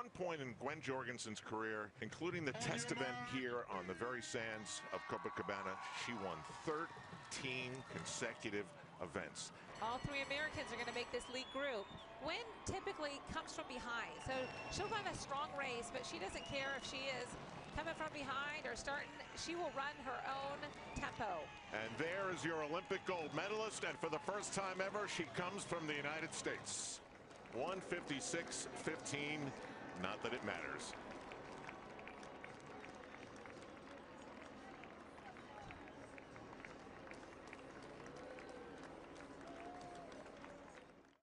one point in Gwen Jorgensen's career, including the test event here on the very sands of Copacabana, she won 13 consecutive events. All three Americans are going to make this lead group. Gwen typically comes from behind, so she'll run a strong race, but she doesn't care if she is coming from behind or starting. She will run her own tempo. And there is your Olympic gold medalist, and for the first time ever, she comes from the United States. 1:56.15, not that it matters.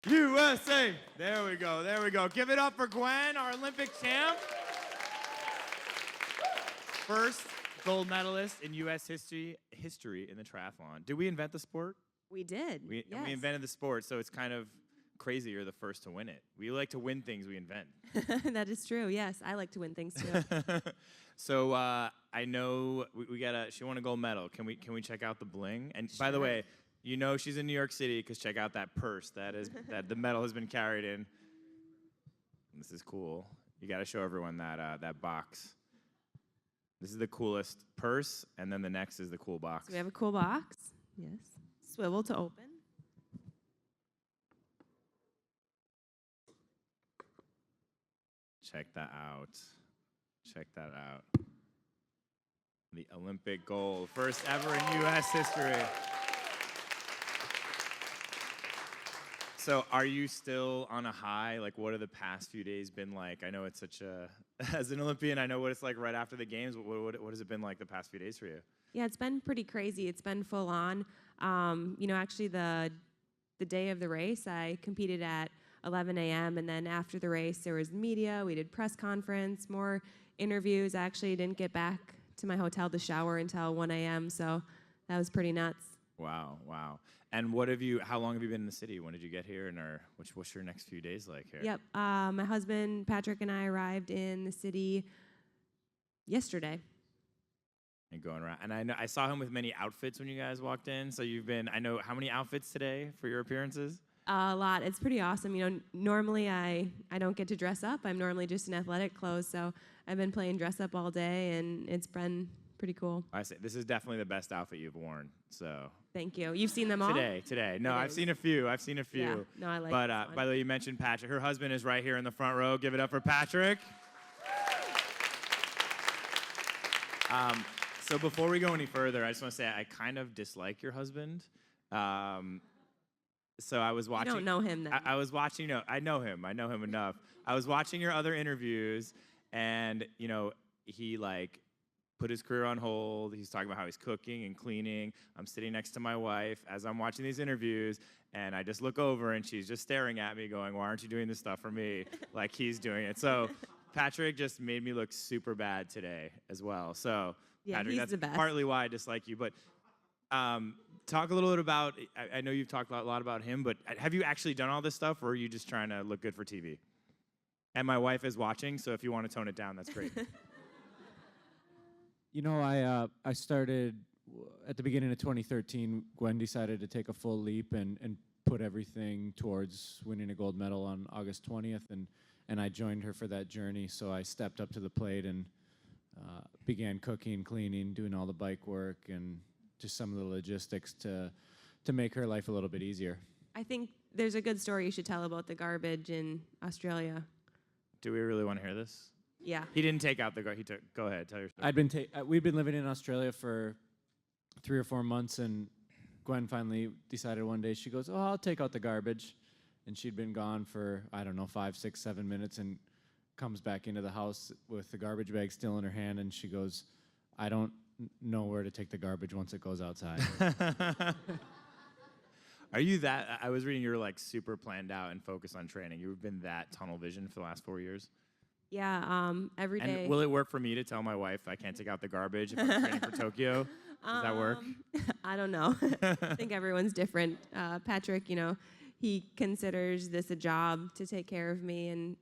USA! There we go, there we go. Give it up for Gwen, our Olympic champ. First gold medalist in U.S. history in the triathlon. Did we invent the sport? We did, We yes. invented the sport, so it's kind of crazy you're the first to win it. We like to win things we invent. That is true, yes. I like to win things too. So I know she won a gold medal. Can we check out the bling? And by the Sure. way, you know she's in New York City because check out that purse that the medal has been carried in. This is cool. You got to show everyone that box. This is the coolest purse, and then the next is the cool box. So we have a cool box, yes. Swivel to open. Check that out. Check that out. The Olympic gold, first ever in U.S. history. So are you still on a high? Like, what have the past few days been like? I know it's such a, as an Olympian, I know what it's like right after the games. What has it been like the past few days for you? Yeah, it's been pretty crazy. It's been full on. Actually the day of the race, I competed at 11 a.m. and then after the race, there was media. We did press conference, more interviews. I actually didn't get back to my hotel to shower until 1 a.m. So that was pretty nuts. Wow, wow. And how long have you been in the city? When did you get here? And what's your next few days like here? Yep. My husband, Patrick, and I arrived in the city yesterday. And going around. And I saw him with many outfits when you guys walked in. So how many outfits today for your appearances? A lot. It's pretty awesome. Normally I don't get to dress up. I'm normally just in athletic clothes. So I've been playing dress up all day, and it's been pretty cool. I say this is definitely the best outfit you've worn. So thank you. You've seen them all? Today. No, I've seen a few. Yeah. No, I like But this one. by the way, you mentioned Patrick. Her husband is right here in the front row. Give it up for Patrick. So before we go any further, I just want to say I kind of dislike your husband. So I was watching. You don't know him then. I was watching. No, I know him. I know him enough. I was watching your other interviews, and he put his career on hold. He's talking about how he's cooking and cleaning. I'm sitting next to my wife as I'm watching these interviews, and I just look over, and she's just staring at me going, why aren't you doing this stuff for me like he's doing it? So Patrick just made me look super bad today as well. So Yeah, Patrick, he's that's the best. partly why I dislike you. But talk a little bit about, I know you've talked a lot about him, but have you actually done all this stuff, or are you just trying to look good for TV? And my wife is watching, so if you want to tone it down, that's great. I started at the beginning of 2013. Gwen decided to take a full leap and put everything towards winning a gold medal on August 20th, and I joined her for that journey. So I stepped up to the plate and began cooking, cleaning, doing all the bike work, and just some of the logistics to make her life a little bit easier. I think there's a good story you should tell about the garbage in Australia. Do we really want to hear this? Yeah. He didn't take out the garbage. Go ahead, tell your story. We'd been living in Australia for 3 or 4 months, and Gwen finally decided one day, she goes, I'll take out the garbage. And she'd been gone for, 5, 6, 7 minutes, and comes back into the house with the garbage bag still in her hand, and she goes, I don't know where to take the garbage once it goes outside. Are you that? I was reading you're super planned out and focused on training. You've been that tunnel vision for the last 4 years? Yeah, every day. And will it work for me to tell my wife I can't take out the garbage if I'm training for Tokyo? Does that work? I don't know. I think everyone's different. Patrick, he considers this a job to take care of me, and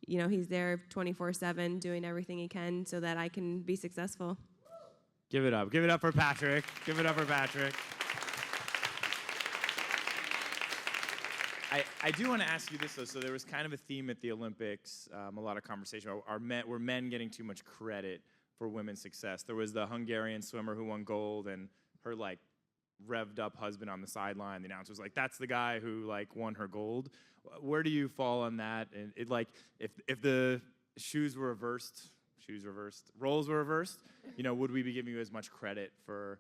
he's there 24/7 doing everything he can so that I can be successful. Give it up. Give it up for Patrick. Give it up for Patrick. I do want to ask you this, though. So there was kind of a theme at the Olympics, a lot of conversation. Were men getting too much credit for women's success? There was the Hungarian swimmer who won gold, and her, like, revved up husband on the sideline. The announcer was like, that's the guy who, like, won her gold. Where do you fall on that? And it, like, if the roles were reversed, you know, would we be giving you as much credit for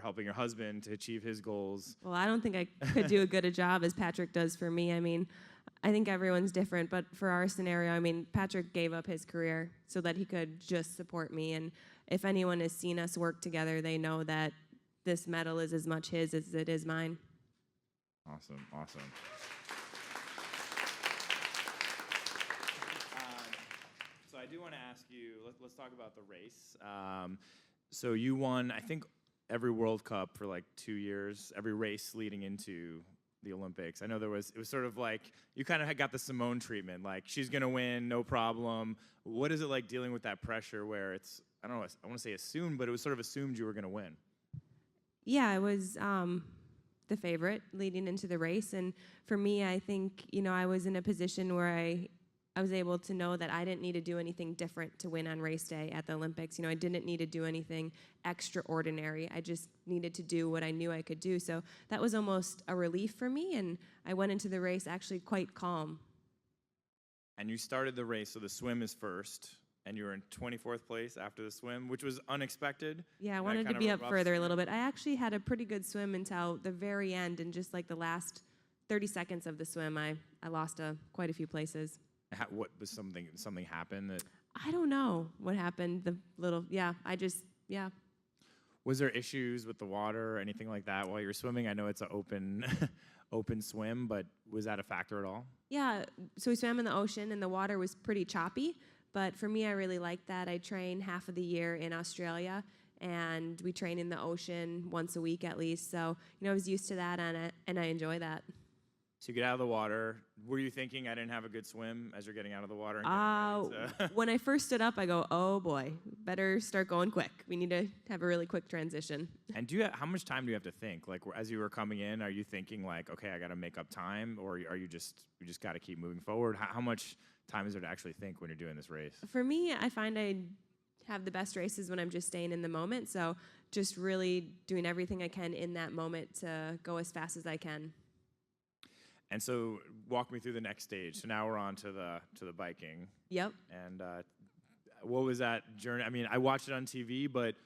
helping your husband to achieve his goals? Well, I don't think I could do a good a job as Patrick does for me. I mean, I think everyone's different, but for our scenario, I mean, Patrick gave up his career so that he could just support me. And if anyone has seen us work together, they know that this medal is as much his as it is mine. Awesome. So I do want to ask you, let's talk about the race. So you won, I think, every World Cup for like 2 years, every race leading into the Olympics. I know it was sort of like, you kind of got the Simone treatment, like she's going to win, no problem. What is it like dealing with that pressure where it's, I don't know, I want to say assumed, but it was sort of assumed you were going to win? Yeah, I was the favorite leading into the race. And for me, I think, you know, I was in a position where I was able to know that I didn't need to do anything different to win on race day at the Olympics. You know, I didn't need to do anything extraordinary. I just needed to do what I knew I could do. So that was almost a relief for me, and I went into the race actually quite calm. And you started the race, so the swim is first, and you were in 24th place after the swim, which was unexpected. Yeah, I wanted to be up further a little bit. I actually had a pretty good swim until the very end, and just like the last 30 seconds of the swim, I lost quite a few places. What was something happened that? I don't know what happened. Was there issues with the water or anything like that while you were swimming? I know it's an open swim, but was that a factor at all? Yeah, so we swam in the ocean and the water was pretty choppy, but for me, I really liked that. I train half of the year in Australia, and we train in the ocean once a week at least. So, you know, I was used to that, and I enjoy that. So you get out of the water. Were you thinking I didn't have a good swim as you're getting out of the water? When I first stood up, I go, oh boy, better start going quick. We need to have a really quick transition. And how much time do you have to think? Like, as you were coming in, are you thinking like, okay, I got to make up time, or are you just got to keep moving forward? How much time is there to actually think when you're doing this race? For me, I find I have the best races when I'm just staying in the moment. So just really doing everything I can in that moment to go as fast as I can. And so walk me through the next stage. So now we're on to the biking. Yep. And what was that journey? I mean, I watched it on TV, but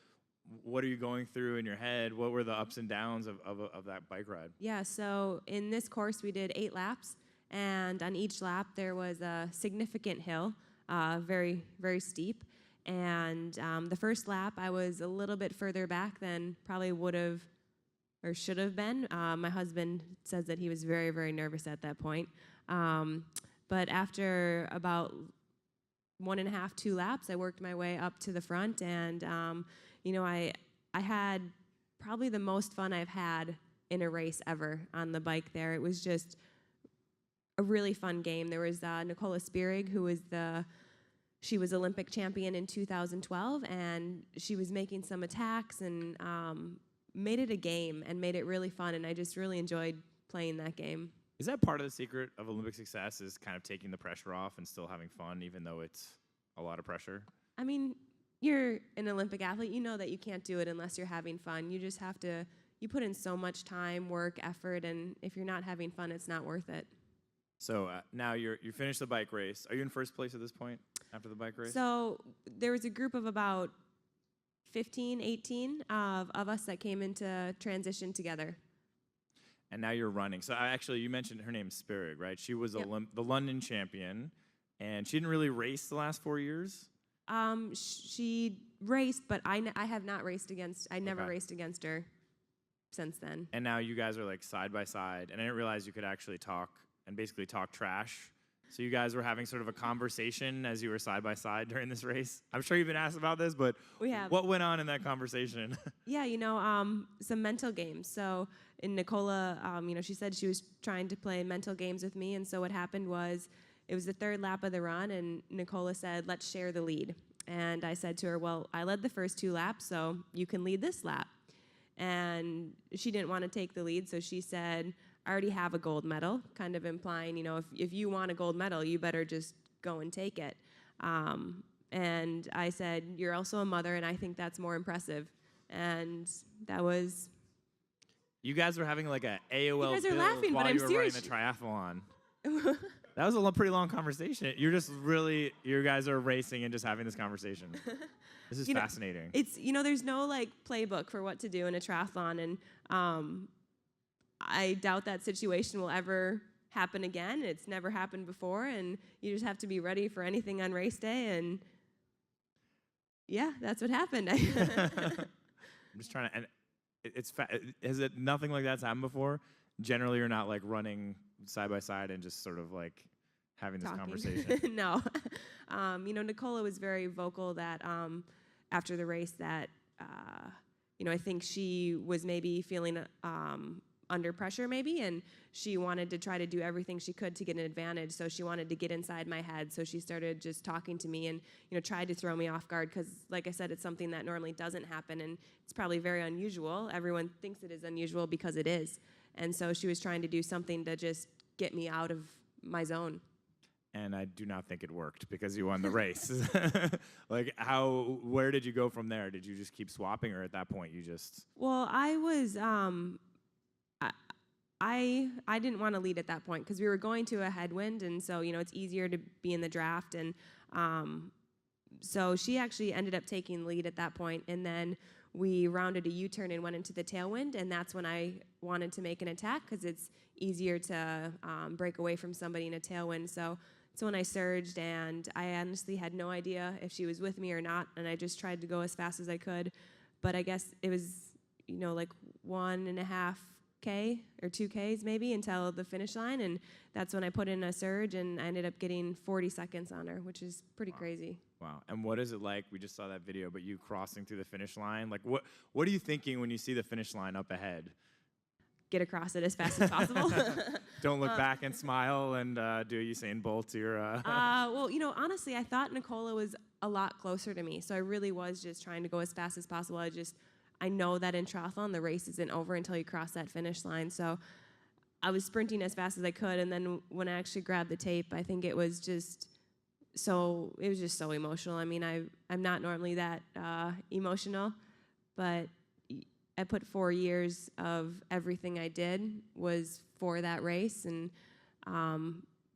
what are you going through in your head? What were the ups and downs of that bike ride? Yeah, so in this course, we did 8 laps. And on each lap, there was a significant hill, very, very steep. And the first lap, I was a little bit further back than probably would have or should have been. My husband says that he was very, very nervous at that point. But after about 1.5, 2 laps, I worked my way up to the front, and you know, I had probably the most fun I've had in a race ever on the bike there. It was just a really fun game. There was Nicola Spirig, who was she was Olympic champion in 2012, and she was making some attacks and made it a game and made it really fun, and I just really enjoyed playing that game. Is that part of the secret of Olympic success, is kind of taking the pressure off and still having fun, even though it's a lot of pressure? I mean, you're an Olympic athlete. You know that you can't do it unless you're having fun. You just have to, you put in so much time, work, effort, and if you're not having fun, it's not worth it. So now you finished the bike race. Are you in first place at this point after the bike race? So there was a group of about 15, 18 of us that came into transition together. And now you're running. So you mentioned her name's Spirig, right? She was Yep. the London champion, and she didn't really race the last 4 years? She raced, but I have not raced against, I never Okay. raced against her since then. And now you guys are like side by side, and I didn't realize you could actually talk and basically talk trash. So you guys were having sort of a conversation as you were side by side during this race. I'm sure you've been asked about this, but We have. what went on in that conversation? Yeah, you know, some mental games. So in Nicola, you know, she said she was trying to play mental games with me, and so what happened was, it was the 3rd lap of the run, and Nicola said, let's share the lead. And I said to her, well, I led the first 2 laps, so you can lead this lap. And she didn't want to take the lead, so she said, I already have a gold medal, kind of implying, you know, if you want a gold medal, you better just go and take it. And I said, you're also a mother, and I think that's more impressive. And that was... You guys were having like a AOL You guys are build laughing, while but I'm you were serious. running the triathlon. That was a pretty long conversation. You're just really, you guys are racing and just having this conversation. This is fascinating. It's, you know, there's no like playbook for what to do in a triathlon, and I doubt that situation will ever happen again. It's never happened before, and you just have to be ready for anything on race day, and yeah, that's what happened. I'm just trying to, and has it nothing like that's happened before? Generally, you're not like running side by side and just sort of like having this conversation. No. You know, Nicola was very vocal that after the race that, you know, I think she was maybe feeling under pressure maybe, and she wanted to try to do everything she could to get an advantage. So she wanted to get inside my head. So she started just talking to me and, you know, tried to throw me off guard because, like I said, it's something that normally doesn't happen, and it's probably very unusual. Everyone thinks it is unusual because it is. And so she was trying to do something to just get me out of my zone. And I do not think it worked because you won the race. Like, where did you go from there? Did you just keep swapping, or at that point you just... Well, I was, I didn't want to lead at that point because we were going to a headwind, and so, you know, it's easier to be in the draft. And so she actually ended up taking the lead at that point, and then we rounded a U-turn and went into the tailwind, and that's when I wanted to make an attack because it's easier to break away from somebody in a tailwind. So when I surged, and I honestly had no idea if she was with me or not, and I just tried to go as fast as I could. But I guess it was, you know, like 1.5K or 2Ks maybe until the finish line, and that's when I put in a surge, and I ended up getting 40 seconds on her, which is pretty crazy. Wow. And what is it like? We just saw that video, but you crossing through the finish line. Like, what are you thinking when you see the finish line up ahead? Get across it as fast as possible. Don't look back and smile and do Usain Bolt to your... Well, you know, honestly, I thought Nicola was a lot closer to me, so I really was just trying to go as fast as possible. I know that in triathlon, the race isn't over until you cross that finish line, so I was sprinting as fast as I could, and then when I actually grabbed the tape, I think it was just so emotional. I mean, I'm not normally that emotional, but I put 4 years of everything I did was for that race, and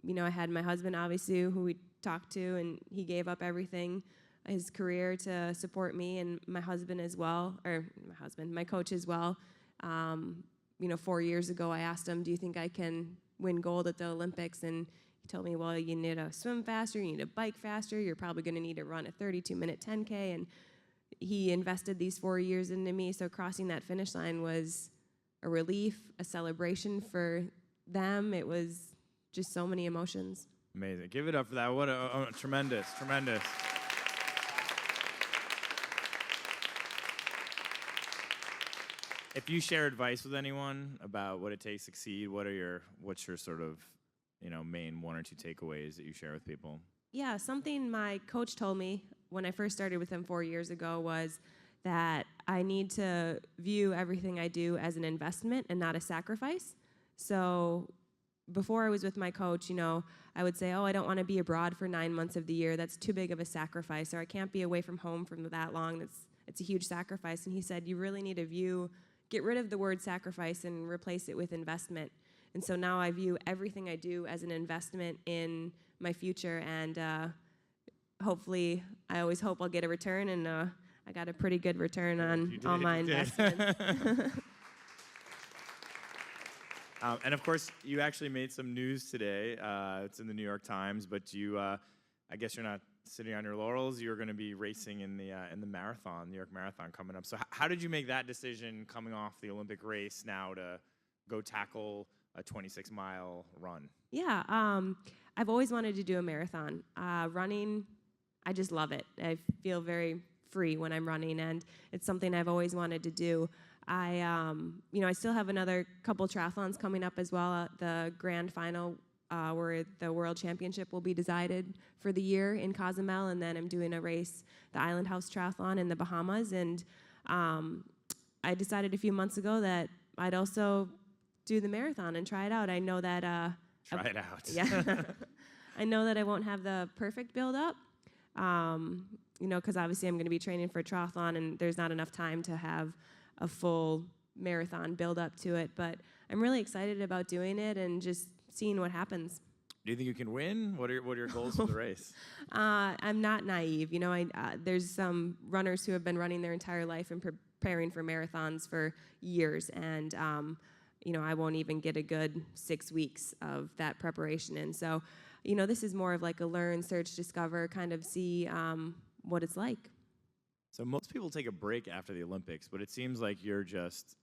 you know, I had my husband, obviously, who we talked to, and he gave up everything, his career, to support me, and my husband as well, or my coach as well. You know, 4 years ago, I asked him, do you think I can win gold at the Olympics? And he told me, well, you need to swim faster, you need to bike faster, you're probably going to need to run a 32-minute 10K, and he invested these 4 years into me, so crossing that finish line was a relief, a celebration for them. It was just so many emotions. Amazing. Give it up for that. What a tremendous. If you share advice with anyone about what it takes to succeed, what's your sort of, you know, main 1 or 2 takeaways that you share with people? Yeah, something my coach told me when I first started with him 4 years ago was that I need to view everything I do as an investment and not a sacrifice. So before I was with my coach, you know, I would say, oh, I don't want to be abroad for 9 months of the year. That's too big of a sacrifice. Or I can't be away from home for that long. It's a huge sacrifice. And he said, you really need to get rid of the word sacrifice and replace it with investment. And so now I view everything I do as an investment in my future, and hopefully, I always hope I'll get a return, and I got a pretty good return on all my investments. And of course, you actually made some news today. It's in the New York Times, but you, I guess you're not sitting on your laurels. You're going to be racing in the marathon, New York Marathon coming up. So how did you make that decision coming off the Olympic race now to go tackle a 26-mile run? Yeah, I've always wanted to do a marathon. Running, I just love it. I feel very free when I'm running, and it's something I've always wanted to do. You know, I still have another couple triathlons coming up as well. The grand final, where the World Championship will be decided for the year in Cozumel, and then I'm doing a race, the Island House Triathlon in the Bahamas. And I decided a few months ago that I'd also do the marathon and try it out. I know that Try it out. yeah. I know that I won't have the perfect build up, because obviously I'm going to be training for a triathlon, and there's not enough time to have a full marathon build up to it. But I'm really excited about doing it and just seeing what happens. Do you think you can win? What are your goals for the race? I'm not naive. There's some runners who have been running their entire life and preparing for marathons for years, and I won't even get a good 6 weeks of that preparation in. So, this is more of like a learn, search, discover, kind of see what it's like. So most people take a break after the Olympics, but it seems like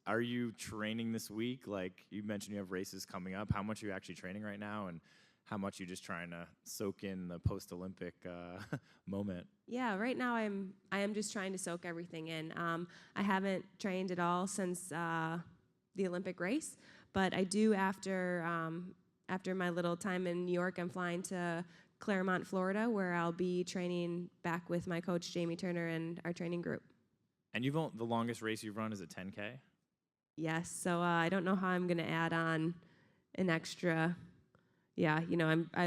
are you training this week? Like you mentioned you have races coming up. How much are you actually training right now, and how much are you just trying to soak in the post-Olympic moment? Yeah, right now I am just trying to soak everything in. I haven't trained at all since the Olympic race, but I do after my little time in New York. I'm flying to Claremont, Florida, where I'll be training back with my coach, Jamie Turner, and our training group. And the longest race you've run is a 10K? Yes, so I don't know how I'm going to add on an extra. Yeah,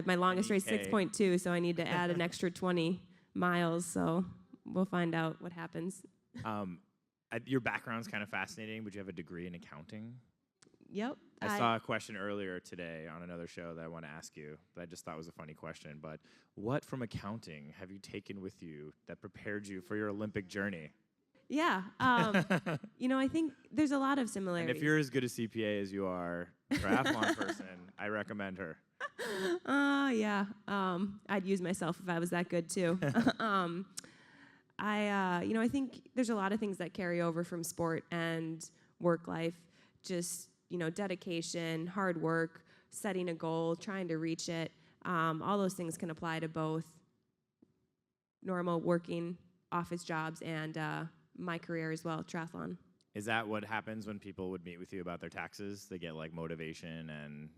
my longest race is 6.2, so I need to add an extra 20 miles. So we'll find out what happens. Your background's kind of fascinating. Would you have a degree in accounting? Yep. I saw a question earlier today on another show that I want to ask you that I just thought was a funny question. But what from accounting have you taken with you that prepared you for your Olympic journey? Yeah. I think there's a lot of similarities. And if you're as good a CPA as you are a triathlon person, I recommend her. Yeah. I'd use myself if I was that good too. I think there's a lot of things that carry over from sport and work life. Just, dedication, hard work, setting a goal, trying to reach it. All those things can apply to both normal working office jobs and my career as well, triathlon. Is that what happens when people would meet with you about their taxes? They get like motivation and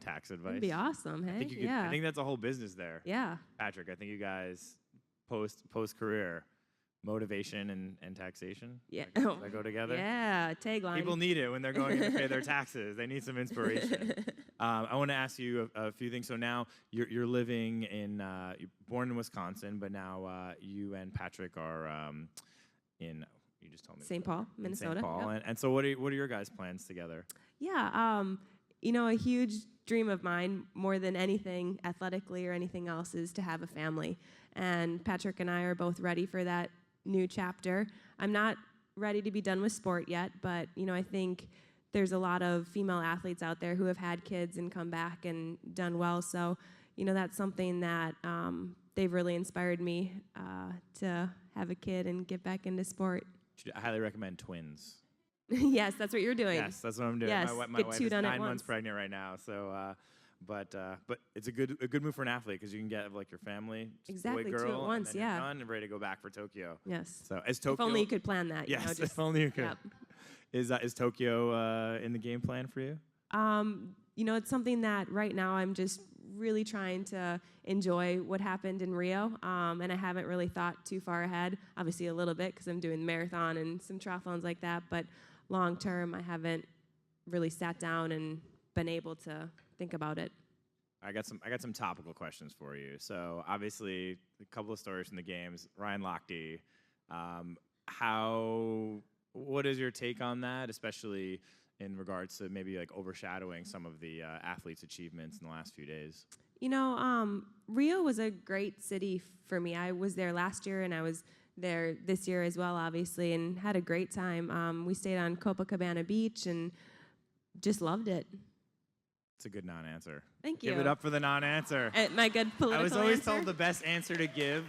tax advice? That'd be awesome, hey? I think that's a whole business there. Yeah. Patrick, I think you guys post-career, motivation and taxation? Yeah. Does that go together? Yeah, tagline. People need it when they're going in to pay their taxes. They need some inspiration. I want to ask you a few things. So now you're living you're born in Wisconsin, but now you and Patrick are in, you just told me. St. Paul, Minnesota. St. Paul. Yep. And so what are your guys' plans together? Yeah, a huge dream of mine, more than anything athletically or anything else, is to have a family. And Patrick and I are both ready for that new chapter. I'm not ready to be done with sport yet, but, I think there's a lot of female athletes out there who have had kids and come back and done well. So, that's something that they've really inspired me to have a kid and get back into sport. I highly recommend twins. Yes, that's what you're doing. Yes, that's what I'm doing. Yes, my get wife two is done 9 at months once. pregnant right now, so but it's a good move for an athlete because you can get like your family, Exactly, boy, 2 girl, at once, and then yeah. you're done and ready to go back for Tokyo. Yes. So is Tokyo? If only you could plan that. Yes, just, if only you could. Yep. Is Tokyo in the game plan for you? It's something that right now I'm just really trying to enjoy what happened in Rio, and I haven't really thought too far ahead. Obviously a little bit because I'm doing the marathon and some triathlons like that, but long term I haven't really sat down and been able to think about it. I got some topical questions for you. So obviously a couple of stories from the games. Ryan Lochte, what is your take on that, especially in regards to maybe like overshadowing some of the athletes' achievements in the last few days? Rio was a great city for me. I was there last year and I was there this year as well, obviously, and had a great time. We stayed on Copacabana Beach and just loved it. It's a good non-answer. Thank you. Give it up for the non-answer. My good political I was always answer? told the best answer to give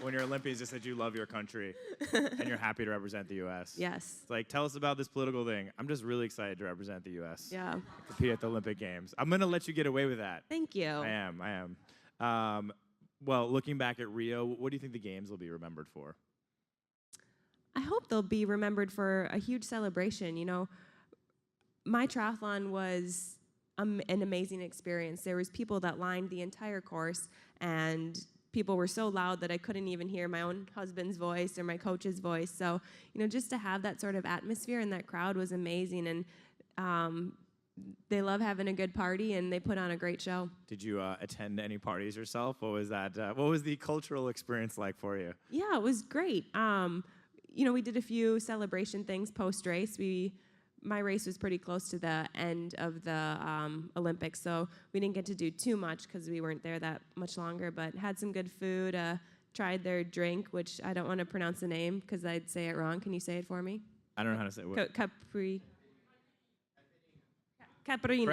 when you're Olympians is that you love your country and you're happy to represent the U.S. Yes. It's like, tell us about this political thing. I'm just really excited to represent the U.S. Yeah. Compete at the Olympic Games. I'm going to let you get away with that. Thank you. I am. Well, looking back at Rio, what do you think the Games will be remembered for? I hope they'll be remembered for a huge celebration. My triathlon was an amazing experience. There was people that lined the entire course, and people were so loud that I couldn't even hear my own husband's voice or my coach's voice. So, just to have that sort of atmosphere and that crowd was amazing. And they love having a good party, and they put on a great show. Did you attend any parties yourself? What was that? What was the cultural experience like for you? Yeah, it was great. We did a few celebration things post-race. My race was pretty close to the end of the Olympics, so we didn't get to do too much because we weren't there that much longer, but had some good food, tried their drink, which I don't want to pronounce the name because I'd say it wrong. Can you say it for me? I don't know how to say it. Caprino.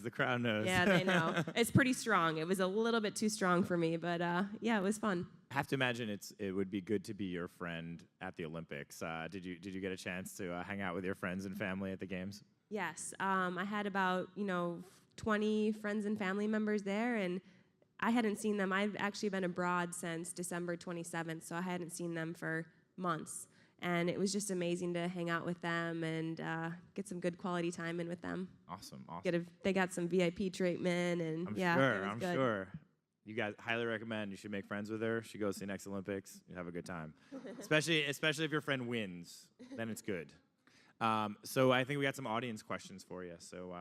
The crowd knows. Yeah, they know. It's pretty strong. It was a little bit too strong for me, but yeah, it was fun. I have to imagine it would be good to be your friend at the Olympics. Did you get a chance to hang out with your friends and family at the games? Yes, I had about 20 friends and family members there, and I hadn't seen them. I've actually been abroad since December 27th, so I hadn't seen them for months. And it was just amazing to hang out with them and get some good quality time in with them. Awesome. They got some VIP treatment, and I'm yeah, sure. it was I'm good. sure. You guys highly recommend. You should make friends with her. She goes to the next Olympics. You have a good time, especially if your friend wins. Then it's good. So I think we got some audience questions for you. So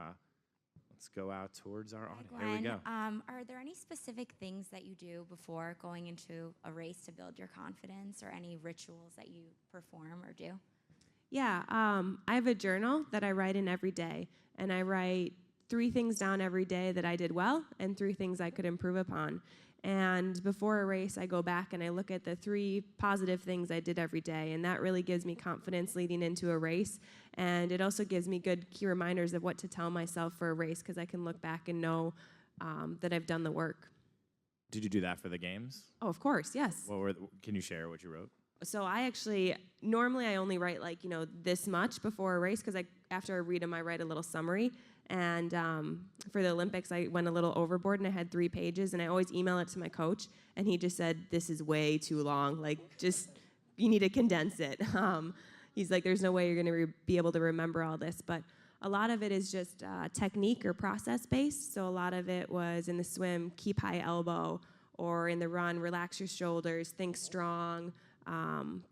let's go out towards our audience. Gwen, Here we go. Are there any specific things that you do before going into a race to build your confidence, or any rituals that you perform or do? Yeah, I have a journal that I write in every day, and I write 3 things down every day that I did well and 3 things I could improve upon. And before a race, I go back and I look at the 3 positive things I did every day, and that really gives me confidence leading into a race. And it also gives me good key reminders of what to tell myself for a race, because I can look back and know that I've done the work. Did you do that for the games? Oh, of course, yes. Can you share what you wrote? So normally I only write this much before a race, because after I read them, I write a little summary. And for the Olympics, I went a little overboard, and I had 3 pages, and I always email it to my coach, and he just said, "This is way too long. You need to condense it." He's like, "There's no way you're going to be able to remember all this." But a lot of it is just technique or process based. So a lot of it was in the swim, keep high elbow, or in the run, relax your shoulders, think strong,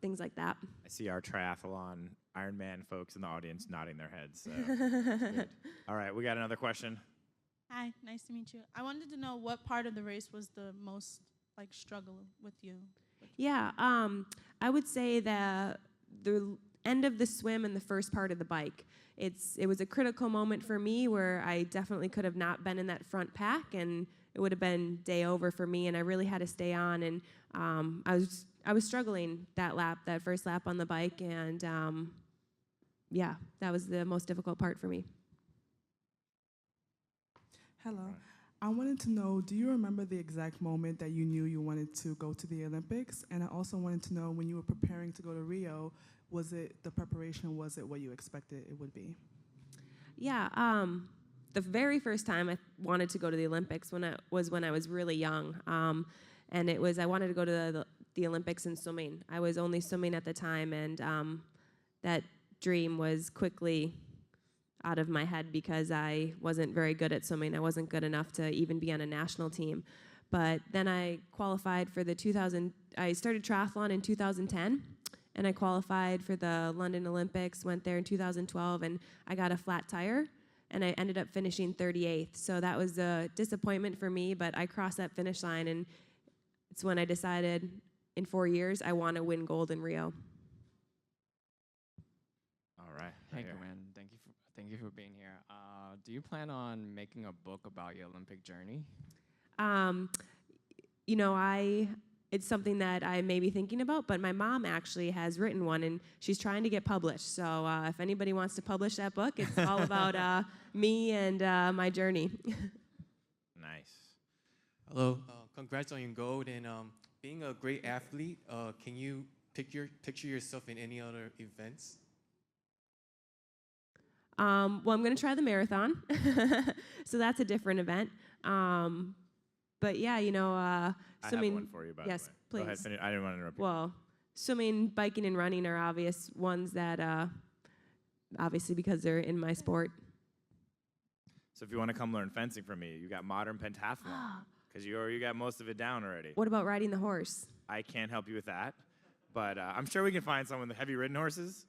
things like that. I see our triathlon Ironman folks in the audience nodding their heads. So good. All right, we got another question. Hi, nice to meet you. I wanted to know what part of the race was the most struggle with you. Yeah, I would say that the end of the swim and the first part of the bike. It was a critical moment for me where I definitely could have not been in that front pack, and it would have been day over for me, and I really had to stay on. And I was struggling that first lap on the bike, and yeah, that was the most difficult part for me. Hello. I wanted to know, do you remember the exact moment that you knew you wanted to go to the Olympics? And I also wanted to know, when you were preparing to go to Rio, was it what you expected it would be? Yeah, the very first time I wanted to go to the Olympics when I was really young. And I wanted to go to the Olympics in swimming. I was only swimming at the time, and that dream was quickly out of my head because I wasn't very good at swimming. I wasn't good enough to even be on a national team. But then I qualified for I started triathlon in 2010, and I qualified for the London Olympics, went there in 2012, and I got a flat tire, and I ended up finishing 38th. So that was a disappointment for me, but I crossed that finish line, and it's when I decided in 4 years I want to win gold in Rio. All right. Hey, Gwen. Thank you for being here. Do you plan on making a book about your Olympic journey? It's something that I may be thinking about, but my mom actually has written one, and she's trying to get published. So if anybody wants to publish that book, it's all about me and my journey. Nice. Hello. Congrats on your gold. And being a great athlete, can you picture yourself in any other events? Well, I'm going to try the marathon. So that's a different event. But yeah, swimming. I have one for you, by yes, the way. please. Go ahead, finish. I didn't want to interrupt you. Well, swimming, biking, and running are obvious ones that, obviously, because they're in my sport. So if you want to come learn fencing from me, you got modern pentathlon, because you got most of it down already. What about riding the horse? I can't help you with that, but I'm sure we can find someone. Have you ridden horses?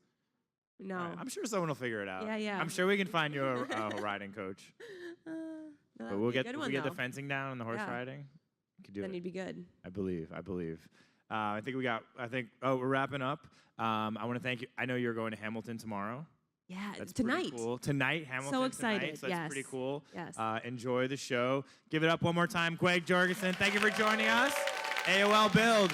No. All right, I'm sure someone will figure it out. Yeah, yeah. I'm sure we can find you a riding coach. No, But that'd we'll be a get good if one, we get the though. fencing down and the horse Yeah. riding. We could do Then it. you'd be good. I believe. I think we got. Oh, we're wrapping up. I want to thank you. I know you're going to Hamilton tomorrow. Yeah, That's tonight. pretty cool. Tonight, Hamilton. So excited. Tonight, so that's yes. pretty cool. Yes. Enjoy the show. Give it up one more time, Gwen Jorgensen. Thank you for joining us. AOL Build.